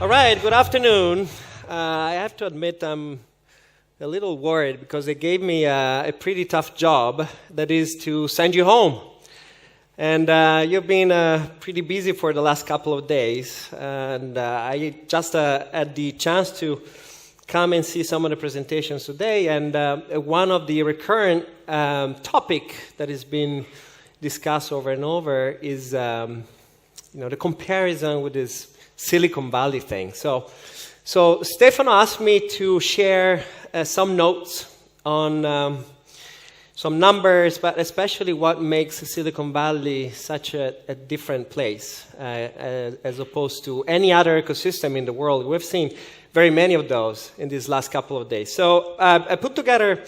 All right, good afternoon. I have to admit I'm a little worried because they gave me a pretty tough job, that is to send you home. And you've been pretty busy for the last couple of days, and I just had the chance to come and see some of the presentations today, and one of the recurrent topic that has been discussed over and over is the comparison with this Silicon Valley thing. So Stefano asked me to share some notes on some numbers, but especially what makes Silicon Valley such a different place as opposed to any other ecosystem in the world. We've seen very many of those in these last couple of days. So I put together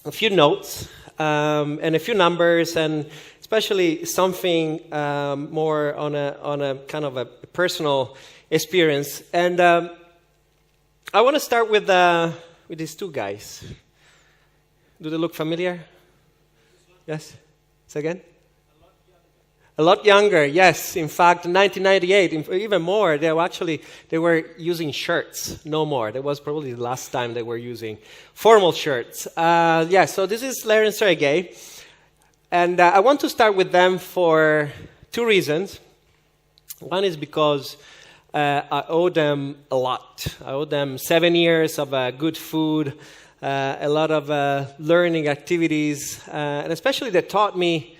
a few notes and a few numbers, and especially something more on a kind of a personal experience. And I want to start with these two guys. Do they look familiar? Yes? Say again? A lot younger, yes. In fact, in 1998, even more, they were using shirts, no more. That was probably the last time they were using formal shirts. So this is Larry and Sergey. And I want to start with them for two reasons. One is because I owe them a lot. I owe them 7 years of good food, a lot of learning activities, and especially they taught me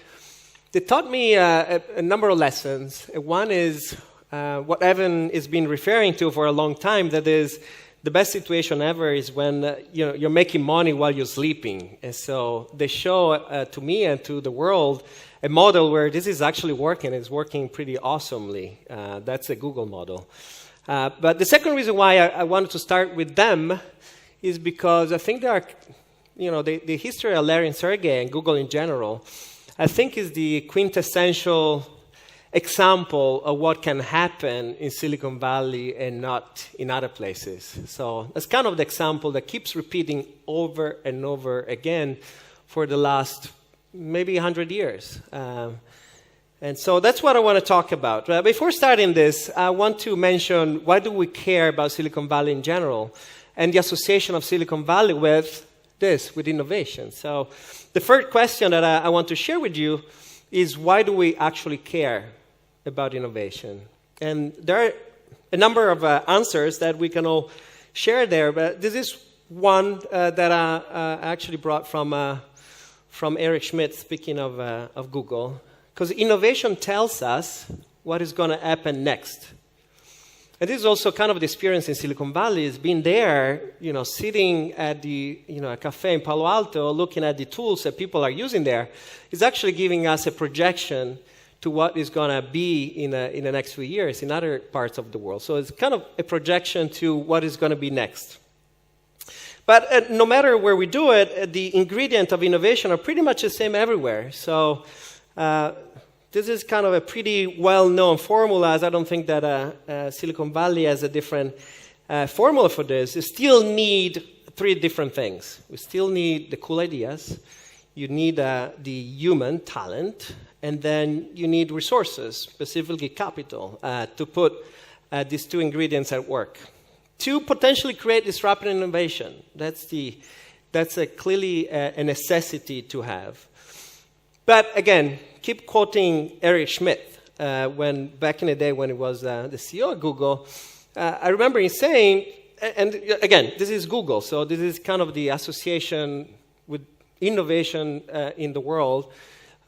a number of lessons. One is what Evan has been referring to for a long time, that is, the best situation ever is when you're making money while you're sleeping. And so they show to me and to the world a model where this is actually working. It's working pretty awesomely. That's a Google model. But the second reason why I wanted to start with them is because I think they are, the history of Larry and Sergey and Google in general, I think is the quintessential example of what can happen in Silicon Valley and not in other places. So that's kind of the example that keeps repeating over and over again for the last maybe 100 years. And so that's what I want to talk about. Before starting this, I want to mention why do we care about Silicon Valley in general and the association of Silicon Valley with innovation. So the first question that I want to share with you is, why do we actually care about innovation? And there are a number of answers that we can all share there, but this is one that I actually brought from Eric Schmidt, speaking of Google, because innovation tells us what is going to happen next. And this is also kind of the experience in Silicon Valley, is being there, sitting at the a cafe in Palo Alto, looking at the tools that people are using there, is actually giving us a projection to what is going to be in the next few years in other parts of the world. So it's kind of a projection to what is going to be next. But no matter where we do it, the ingredient of innovation are pretty much the same everywhere. So this is kind of a pretty well-known formula, as I don't think that Silicon Valley has a different formula for this. You still need three different things. We still need the cool ideas. You need the human talent. And then you need resources, specifically capital, to put these two ingredients at work to potentially create disruptive innovation. That's clearly a necessity to have. But again, keep quoting Eric Schmidt. When back in the day when he was the CEO of Google, I remember him saying, and again, this is Google, so this is kind of the association with innovation in the world.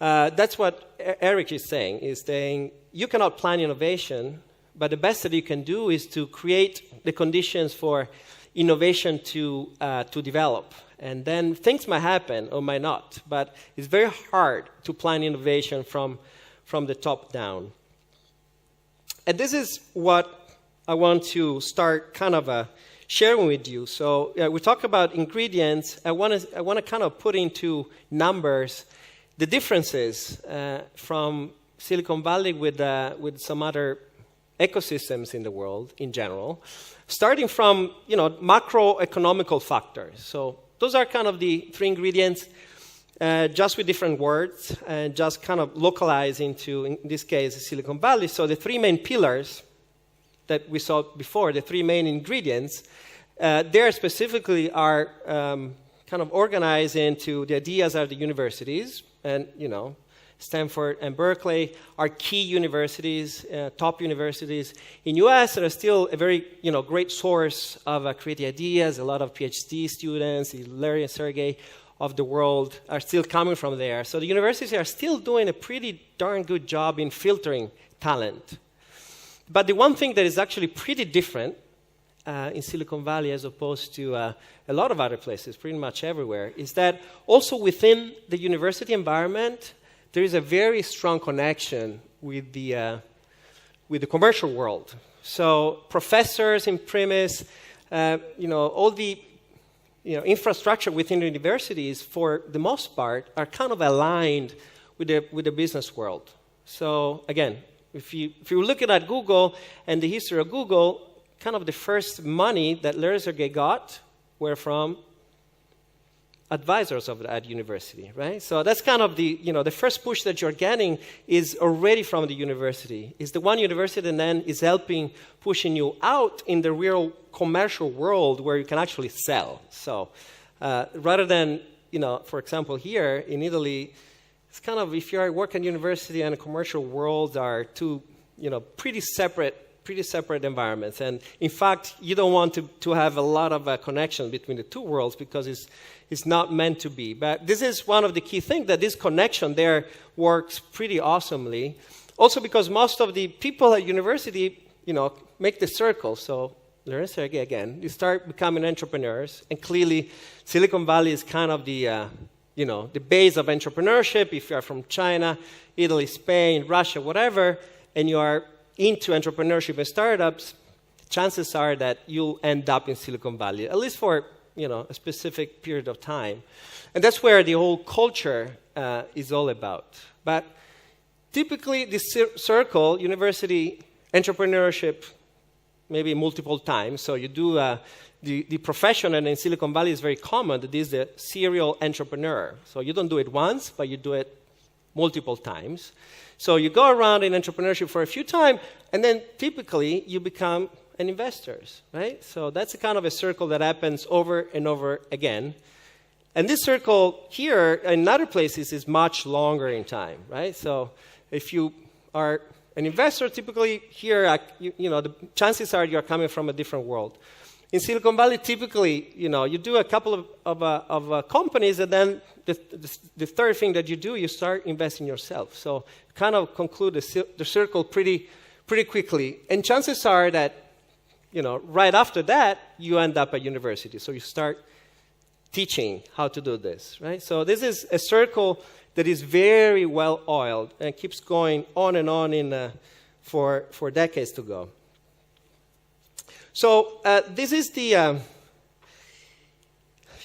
That's what Eric is saying, you cannot plan innovation, but the best that you can do is to create the conditions for innovation to develop. And then things might happen or might not, but it's very hard to plan innovation from the top down. And this is what I want to start kind of sharing with you. So we talk about ingredients. I want to kind of put into numbers the differeces from Silicon Valley with some other ecosystems in the world in general, starting from macroeconomical factors. So those are kind of the three ingredients, just with different words, and just kind of localized into, in this case, Silicon Valley. So the three main pillars that we saw before, the three main ingredients, there specifically are kind of organized into the ideas are the universities, and Stanford and Berkeley are key universities, top universities. In U.S., there are still a very great source of creative ideas. A lot of PhD students, Larry and Sergey of the world are still coming from there. So the universities are still doing a pretty darn good job in filtering talent. But the one thing that is actually pretty different in Silicon Valley as opposed to a lot of other places, pretty much everywhere, is that also within the university environment, there is a very strong connection with the commercial world. So professors in premise, all the infrastructure within the universities, for the most part, are kind of aligned with the business world. So again, if you're looking at Google and the history of Google, kind of the first money that Larry Sergey got were from advisors of at university, right? So that's kind of the first push that you're getting is already from the university. It's the one university that then is helping pushing you out in the real commercial world where you can actually sell. So rather than, for example, here in Italy, it's kind of if you work in university and the commercial world are two, pretty separate environments. And in fact, you don't want to have a lot of connection between the two worlds because it's not meant to be. But this is one of the key things, that this connection there works pretty awesomely. Also because most of the people at university, make the circle. So Larry Sergey again, you start becoming entrepreneurs. And clearly, Silicon Valley is kind of the base of entrepreneurship. If you are from China, Italy, Spain, Russia, whatever, and you are into entrepreneurship and startups, chances are that you'll end up in Silicon Valley, at least for a specific period of time. And that's where the whole culture is all about. But typically, this circle, university, entrepreneurship, maybe multiple times. So you do the profession, and in Silicon Valley is very common that this is the serial entrepreneur. So you don't do it once, but you do it multiple times. So you go around in entrepreneurship for a few times, and then typically you become an investor, right? So that's a kind of a circle that happens over and over again. And this circle here in other places is much longer in time, right? So if you are an investor, typically here, the chances are you're coming from a different world. In Silicon Valley, typically, you do a couple of companies, and then the third thing that you do, you start investing yourself. So kind of conclude the circle pretty quickly. And chances are that, right after that, you end up at university. So you start teaching how to do this, right? So this is a circle that is very well oiled and keeps going on and on for decades to go. So this is the,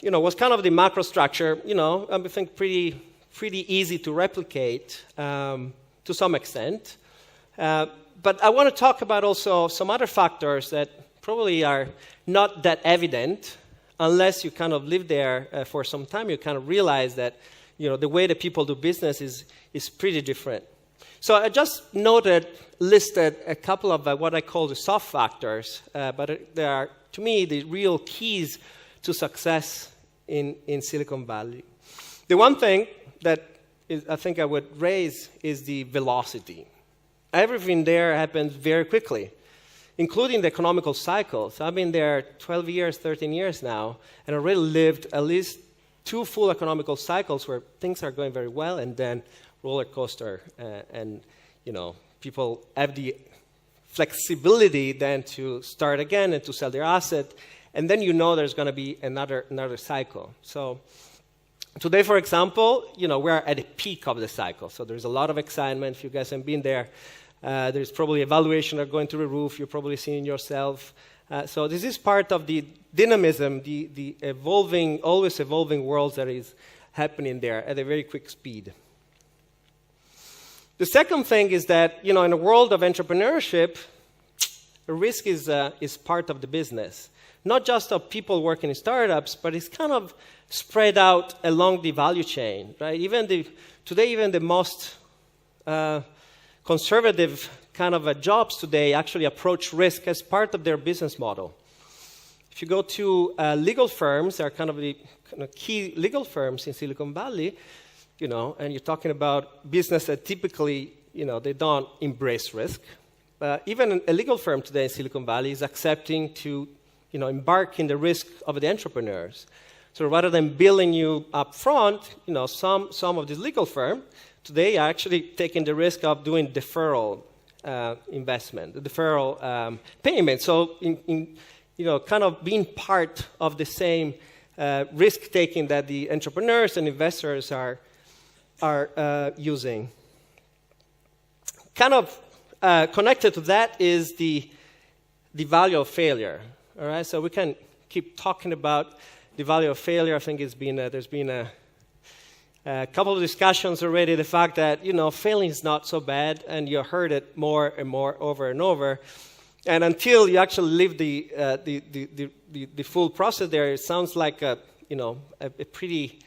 was kind of the macro structure, I think pretty easy to replicate to some extent. But I want to talk about also some other factors that probably are not that evident unless you kind of live there for some time. You kind of realize that, the way that people do business is pretty different. So I just listed a couple of what I call the soft factors, but they are, to me, the real keys to success in Silicon Valley. The one thing that I think I would raise is the velocity. Everything there happens very quickly, including the economical cycles. I've been there 12 years, 13 years now, and already lived at least 2 full economical cycles where things are going very well, and then roller coaster, and people have the flexibility then to start again and to sell their asset, and then there's going to be another cycle. So today, for example, we're at a peak of the cycle. So there's a lot of excitement. If you guys haven't been there, there's probably evaluation are going through the roof. You're probably seeing yourself. So this is part of the dynamism, the evolving, always evolving world that is happening there at a very quick speed. The second thing is that, in a world of entrepreneurship, risk is part of the business. Not just of people working in startups, but it's kind of spread out along the value chain, right? Today, even the most conservative kind of jobs today actually approach risk as part of their business model. If you go to legal firms, there are kind of the key legal firms in Silicon Valley, and you're talking about business that typically, they don't embrace risk. Even a legal firm today in Silicon Valley is accepting to, embark in the risk of the entrepreneurs. So rather than billing you up front, some of these legal firms today are actually taking the risk of doing deferral investment, deferral payment. So kind of being part of the same risk-taking that the entrepreneurs and investors are using. Kind of connected to that is the value of failure. All right, so we can keep talking about the value of failure. I think there's been a couple of discussions already. The fact that failing is not so bad, and you heard it more and more over and over. And until you actually live the full process, there it sounds like a pretty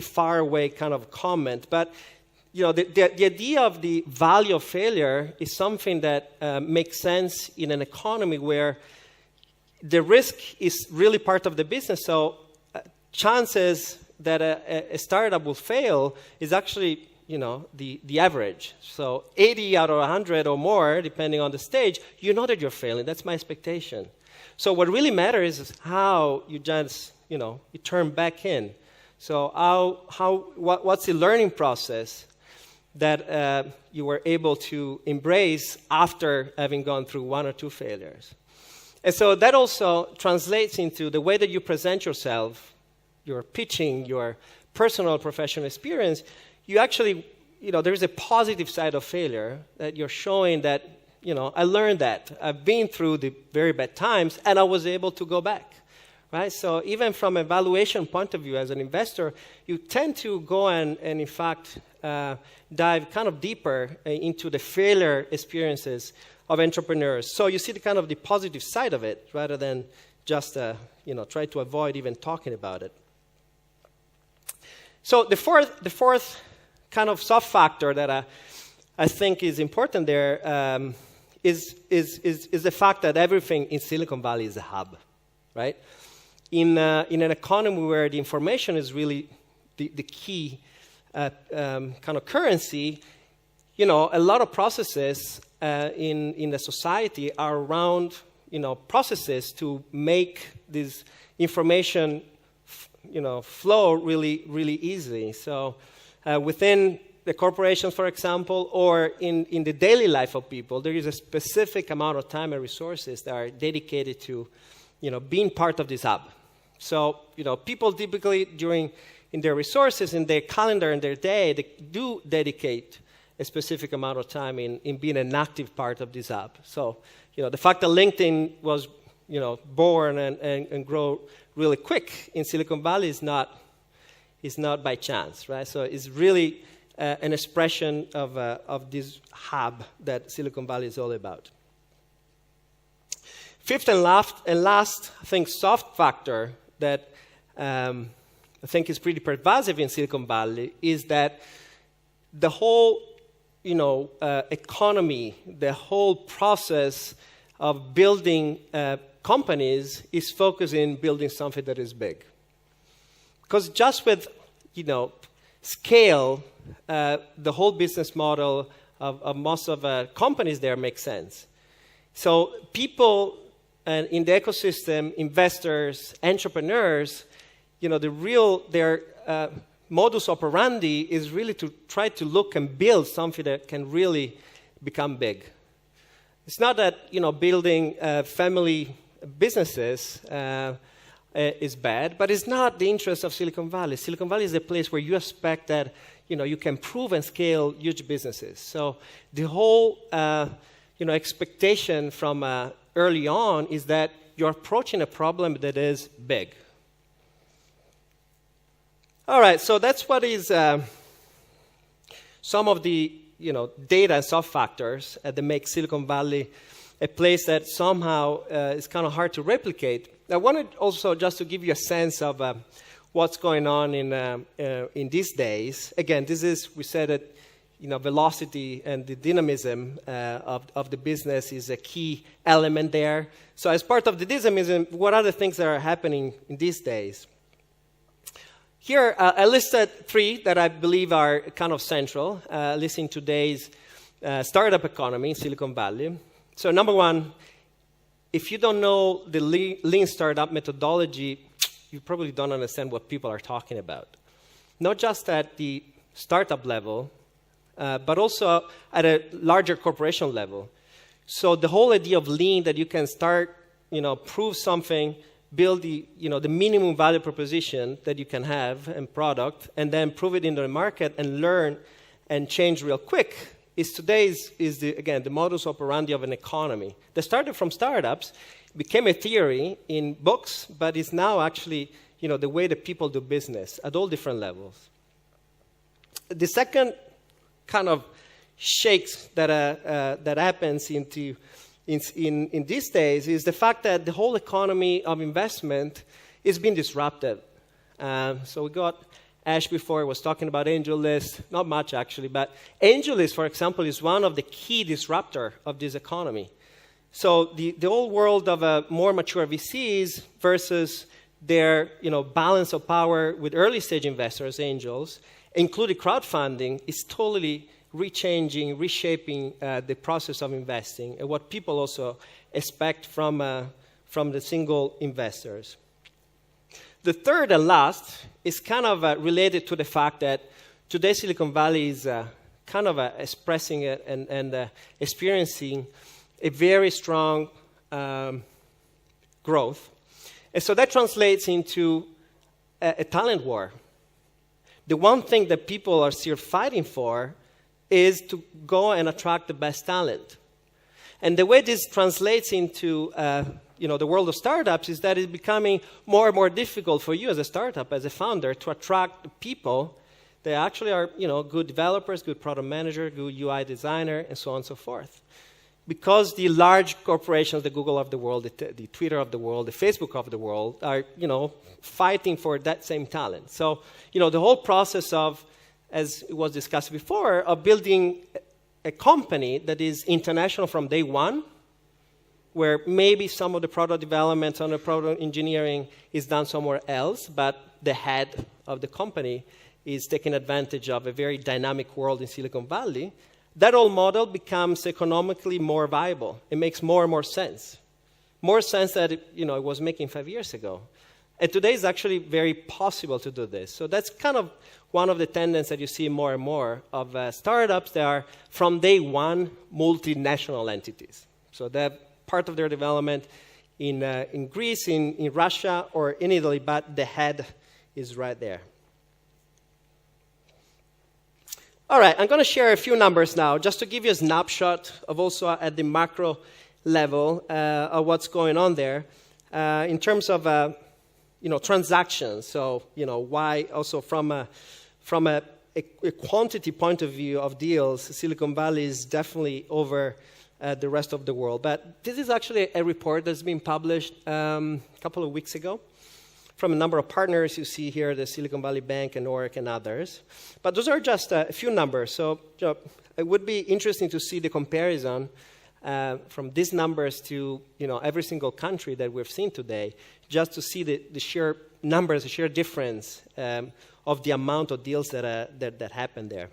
far away kind of comment. But the idea of the value of failure is something that makes sense in an economy where the risk is really part of the business. So chances that a startup will fail is actually the average. So 80 out of 100 or more, depending on the stage, that you're failing. That's my expectation. So what really matters is how you just, you turn back in. So what's the learning process that you were able to embrace after having gone through one or two failures? And so that also translates into the way that you present yourself, your pitching, your personal professional experience. You actually, there is a positive side of failure that you're showing that, I learned that. I've been through the very bad times, and I was able to go back, right? So even from a valuation point of view as an investor, you tend to go and in fact, dive kind of deeper into the failure experiences of entrepreneurs. So you see the kind of the positive side of it rather than just, try to avoid even talking about it. So the fourth kind of soft factor that I think is important there is the fact that everything in Silicon Valley is a hub, right? In an economy where the information is really the key kind of currency, a lot of processes in the society are around, processes to make this information flow really, really easily. So within the corporations, for example, or in the daily life of people, there is a specific amount of time and resources that are dedicated to, being part of this hub. So, people typically in their resources, in their calendar, in their day, they do dedicate a specific amount of time in being an active part of this hub. So, the fact that LinkedIn was, born and grow really quick in Silicon Valley is not by chance, right? So it's really an expression of this hub that Silicon Valley is all about. Fifth and last, I think, soft factor that I think is pretty pervasive in Silicon Valley is that the whole, economy, the whole process of building companies is focused in building something that is big. Because just with, scale, the whole business model of most of companies there makes sense. So people in the ecosystem, investors, entrepreneurs, their modus operandi is really to try to look and build something that can really become big. It's not that, building family businesses is bad, but it's not the interest of Silicon Valley. Silicon Valley is a place where you expect that, you can prove and scale huge businesses. So the whole, expectation from early on is that you're approaching a problem that is big. All right, so that's what is some of the, data and soft factors that make Silicon Valley a place that somehow is kind of hard to replicate. I wanted also just to give you a sense of what's going on in these days. Again, we said that, velocity and the dynamism of the business is a key element there. So as part of the dynamism, what are the things that are happening in these days? Here, I listed 3 that I believe are kind of central, at least in today's startup economy in Silicon Valley. So number 1, if you don't know the lean startup methodology, you probably don't understand what people are talking about. Not just at the startup level, but also at a larger corporation level. So the whole idea of lean, that you can start, prove something, build the minimum value proposition that you can have and product, and then prove it into the market and learn and change real quick, is the modus operandi of an economy that started from startups, became a theory in books, but is now actually the way that people do business at all different levels. The second kind of shakes that happens in these days is the fact that the whole economy of investment is being disrupted. So we got Ash before was talking about AngelList, not much actually, but AngelList, for example, is one of the key disruptor of this economy. So the whole world of more mature VCs versus their balance of power with early stage investors, angels, including crowdfunding, is totally reshaping the process of investing and what people also expect from the single investors. The third and last is kind of related to the fact that today Silicon Valley is kind of expressing it and experiencing a very strong growth. And so that translates into a talent war. The one thing that people are still fighting for is to go and attract the best talent. And the way this translates into the world of startups is that it's becoming more and more difficult for you as a startup, as a founder, to attract people that actually are good developers, good product manager, good UI designer, and so on and so forth. Because the large corporations, the Google of the world, the Twitter of the world, the Facebook of the world, are fighting for that same talent. So the whole process of, as it was discussed before, of building a company that is international from day one, where maybe some of the product development, some of the product engineering is done somewhere else, but the head of the company is taking advantage of a very dynamic world in Silicon Valley. That whole model becomes economically more viable. It makes more and more sense. More sense than it was making 5 years ago. And today is actually very possible to do this. So that's kind of one of the tendencies that you see more and more of startups that are, from day one, multinational entities. So they have part of their development in Greece, in Russia, or in Italy, but the head is right there. All right, I'm going to share a few numbers now, just to give you a snapshot of also at the macro level of what's going on there in terms of transactions. So why also from a quantity point of view of deals, Silicon Valley is definitely over the rest of the world. But this is actually a report that's been published a couple of weeks ago from a number of partners. You see here the Silicon Valley Bank and Oric and others. But those are just a few numbers. So it would be interesting to see the comparison from these numbers to every single country that we've seen today, just to see the sheer numbers, the sheer difference of the amount of deals that happened there.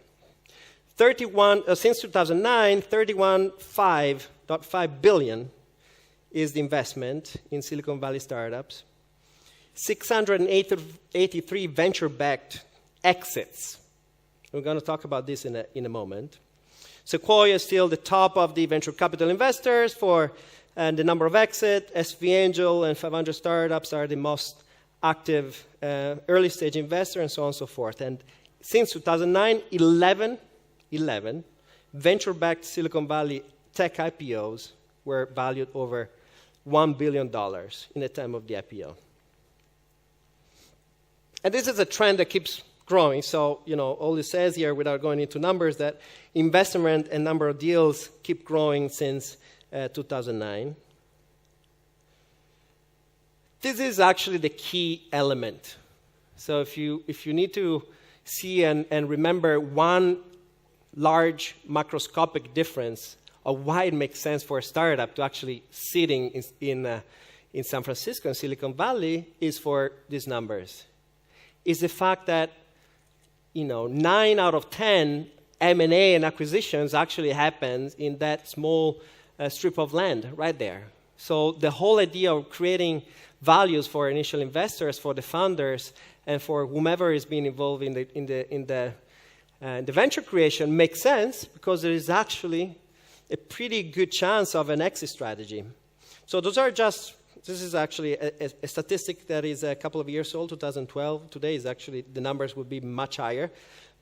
Since 2009, 31.5 billion is the investment in Silicon Valley startups. 683 venture-backed exits. We're going to talk about this in a moment. Sequoia is still the top of the venture capital investors for the number of exits. SV Angel and 500 Startups are the most active early-stage investors, and so on and so forth. And since 2009, 11 venture-backed Silicon Valley tech IPOs were valued over $1 billion in the time of the IPO. And this is a trend that keeps growing. So, all it says here, without going into numbers, that investment and number of deals keep growing since 2009. This is actually the key element. So if you need to see and remember one large macroscopic difference of why it makes sense for a startup to actually sitting in San Francisco and Silicon Valley is for these numbers. Is the fact that 9 out of 10 M&A and acquisitions actually happens in that small strip of land right there. So the whole idea of creating values for initial investors, for the founders, and for whomever is being involved in the venture creation makes sense because there is actually a pretty good chance of an exit strategy. So this is actually a statistic that is a couple of years old, 2012. Today is actually, the numbers would be much higher.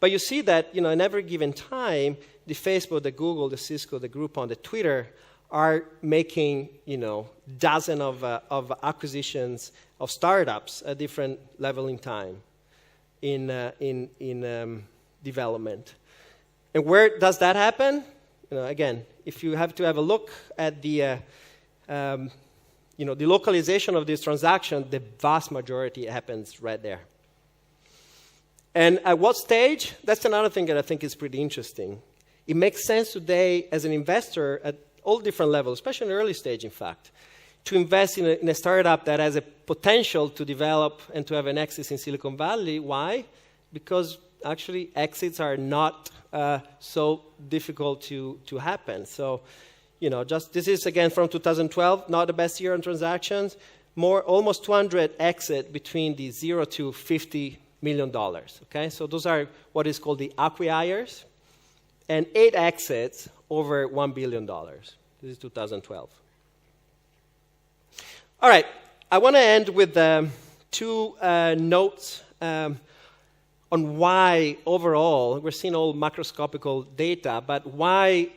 But you see that, in every given time, the Facebook, the Google, the Cisco, the Groupon, the Twitter are making, dozens of acquisitions of startups at different level in time in development. And where does that happen? Again, if you have to have a look at the localization of this transaction, the vast majority happens right there. And at what stage? That's another thing that I think is pretty interesting. It makes sense today as an investor at all different levels, especially in the early stage, in fact, to invest in a startup that has a potential to develop and to have an exit in Silicon Valley. Why? Because actually exits are not so difficult to happen. So, this is again from 2012, not the best year on transactions. Almost 200 exit between the $0 to $50 million. Okay, so those are what is called the acquirers, and 8 exits over $1 billion. This is 2012. All right, I want to end with 2 notes on why overall, we're seeing all macroscopical data, but why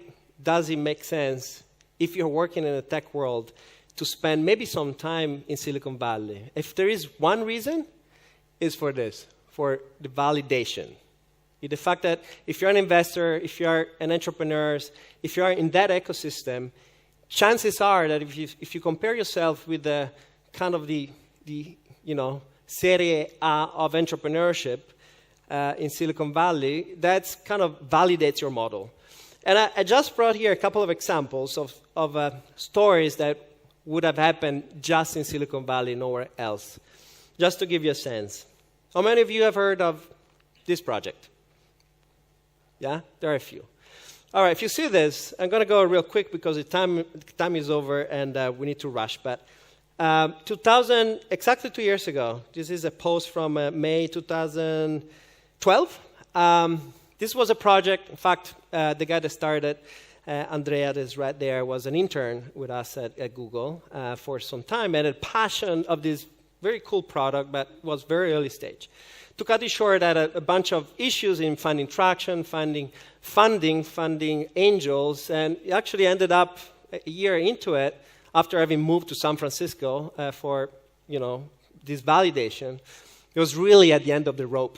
does it make sense if you're working in a tech world to spend maybe some time in Silicon Valley? If there is one reason, it's for this, for the validation. The fact that if you're an investor, if you're an entrepreneur, if you are in that ecosystem, chances are that if you compare yourself with the kind of the Serie A of entrepreneurship in Silicon Valley, that's kind of validates your model. And I just brought here a couple of examples of stories that would have happened just in Silicon Valley, nowhere else, just to give you a sense. How many of you have heard of this project? Yeah, there are a few. All right, if you see this, I'm going to go real quick because the time is over and we need to rush. But exactly 2 years ago, this is a post from May 2012. This was a project. In fact, the guy that started, Andrea, that is right there, was an intern with us at Google for some time and had passion of this very cool product, but was very early stage. To cut it short, had a bunch of issues in finding traction, finding funding, finding angels, and it actually ended up a year into it, after having moved to San Francisco for this validation. It was really at the end of the rope.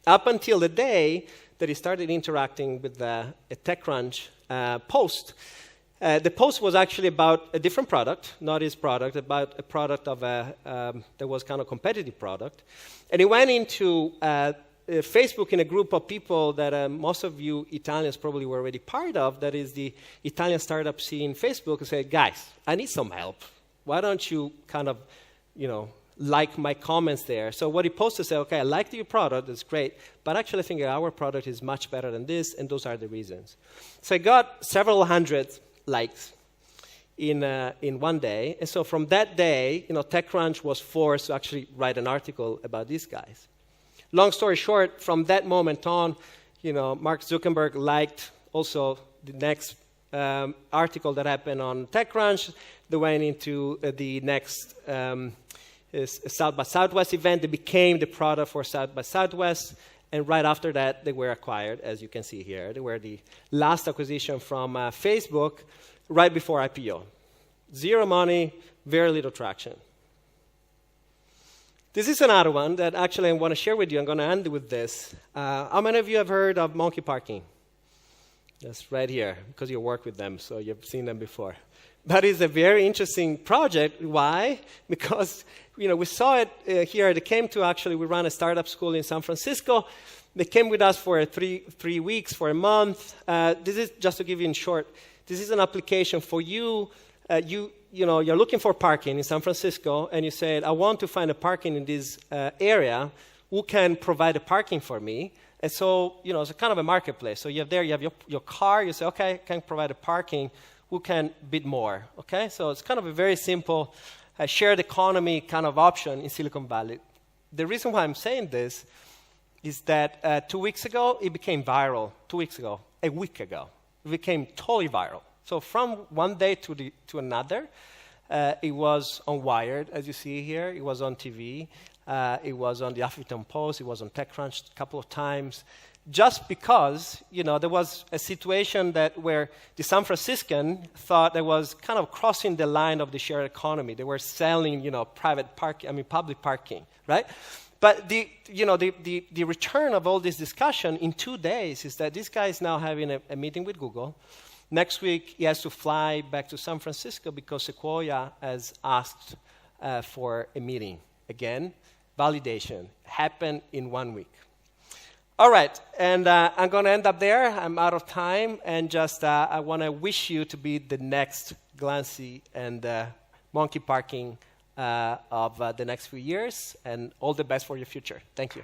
Up until the day that he started interacting with a TechCrunch post. The post was actually about a different product, not his product, about a product of that was kind of competitive product. And he went into Facebook in a group of people that most of you Italians probably were already part of, that is the Italian startup scene Facebook, and said, guys, I need some help. Why don't you kind of, like my comments there? So what he posted said, okay, I like your product, that's great, but actually I think our product is much better than this, and those are the reasons. So I got several hundred likes in one day. And so from that day, TechCrunch was forced to actually write an article about these guys. Long story short, from that moment on, Mark Zuckerberg liked also the next article that happened on TechCrunch. They went into the next South by Southwest event. They became the product for South by Southwest. And right after that, they were acquired, as you can see here. They were the last acquisition from Facebook right before IPO. Zero money, very little traction. This is another one that actually I want to share with you. I'm going to end with this. How many of you have heard of Monkey Parking? That's right here, because you work with them, so you've seen them before. That is a very interesting project. Why? Because we saw it here. They came to we ran a startup school in San Francisco. They came with us for three weeks, for a month. This is, just to give you in short, this is an application for you. You're looking for parking in San Francisco, and you said, I want to find a parking in this area. Who can provide a parking for me? And so, it's a kind of a marketplace. So you have your car. You say, okay, I can provide a parking. Who can bid more? Okay, so it's kind of a very simple shared economy kind of option in Silicon Valley. The reason why I'm saying this is that 2 weeks ago, it became viral. 2 weeks ago, a week ago, it became totally viral. So from one day to another, it was on Wired, as you see here. It was on TV. It was on the Huffington Post. It was on TechCrunch a couple of times. Just because, there was a situation where the San Franciscan thought they was kind of crossing the line of the shared economy. They were selling, public parking, right? But the return of all this discussion in 2 days is that this guy is now having a meeting with Google. Next week, he has to fly back to San Francisco because Sequoia has asked for a meeting. Again, validation happened in 1 week. All right, and I'm going to end up there. I'm out of time, and just I want to wish you to be the next Glancy and Monkey Parking of the next few years, and all the best for your future. Thank you.